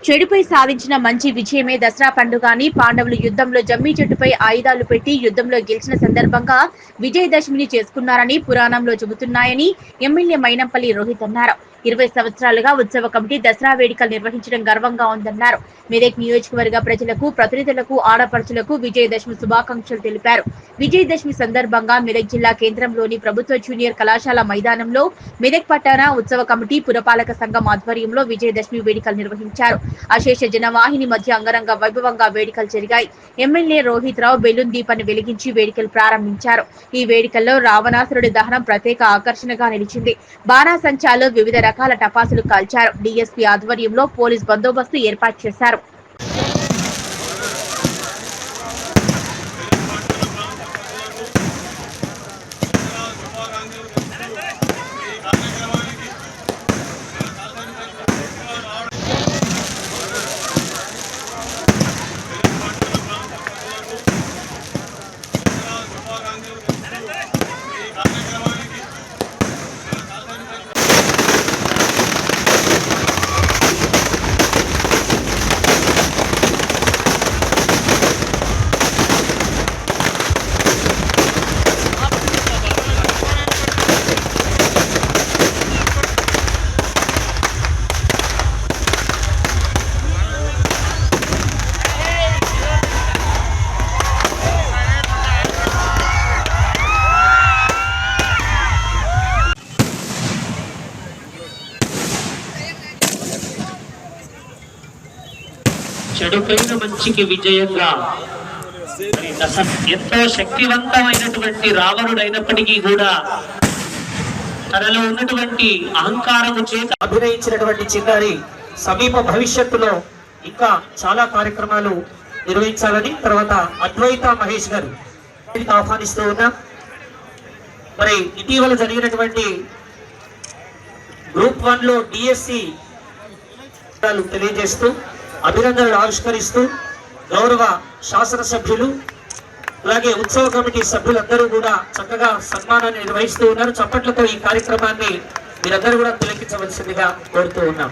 చెడుపై సాధించిన మంచి విజయమే దసరా పండుగ అని పాండవులు యుద్ధంలో జమ్మి చెట్టుపై ఆయుధాలు పెట్టి యుద్ధంలో గెలిచిన సందర్భంగా విజయదశమిని చేసుకున్నారని పురాణంలో చెబుతున్నాయని ఎమ్మెల్యే మైనంపల్లి రోహిత్ అన్నారు. 20 సంవత్సరాలుగా ఉత్సవ కమిటీ దసరా వేడుకలు నిర్వహించడం గర్వంగా ఉందన్నారు. మెదక్ నియోజకవర్గ ప్రజలకు, ప్రతినిధులకు, ఆడపడుచులకు విజయదశమి శుభాకాంక్షలు తెలిపారు. విజయదశమి సందర్భంగా మెదక్ జిల్లా కేంద్రంలోని ప్రభుత్వ జూనియర్ కళాశాల మైదానంలో మెదక్ పట్టణ ఉత్సవ కమిటీ పురపాలక సంఘం ఆధ్వర్యంలో విజయదశమి వేడుకలు నిర్వహించారు. అశేష జనవాహిని మధ్య అంగరంగ వైభవంగా వేడుకలు జరిగాయి. ఎమ్మెల్యే రోహిత్ రావు బెలూన్ దీపాన్ని వెలిగించి వేడుకలు ప్రారంభించారు. ఈ వేడుకల్లో రావణాసురుడి దహనం ప్రత్యేక ఆకర్షణగా నిలిచింది. బాణాసంచాలు, వివిధ రకాల టపాసులు కాల్చారు. డీఎస్పీ ఆధ్వర్యంలో పోలీస్ బందోబస్తు ఏర్పాటు చేశారు. చెడుపైన మంచికి విజయంగా ఎంతో శక్తివంతమైనటువంటి రావణుడైనప్పటికీ కూడా తనలో ఉన్నటువంటి అహంకారము చేత అభినయించినటువంటి చిన్నారి సమీప భవిష్యత్తులో ఇంకా చాలా కార్యక్రమాలు నిర్వహించాలని తర్వాత అద్వైత మహేష్ గారు ఆహ్వానిస్తూ ఉన్నాం. మరి ఇటీవల జరిగినటువంటి గ్రూప్ 1 లో డిఎస్సి తెలియజేస్తూ అభినందనలు ఆవిష్కరిస్తూ గౌరవ శాసనసభ్యులు అలాగే ఉత్సవ కమిటీ సభ్యులందరూ కూడా చక్కగా సన్మానాన్ని నిర్వహిస్తూ ఉన్నారు. చప్పట్లతో ఈ కార్యక్రమాన్ని మీరందరూ కూడా తిలకించవలసిందిగా కోరుతూ ఉన్నాం.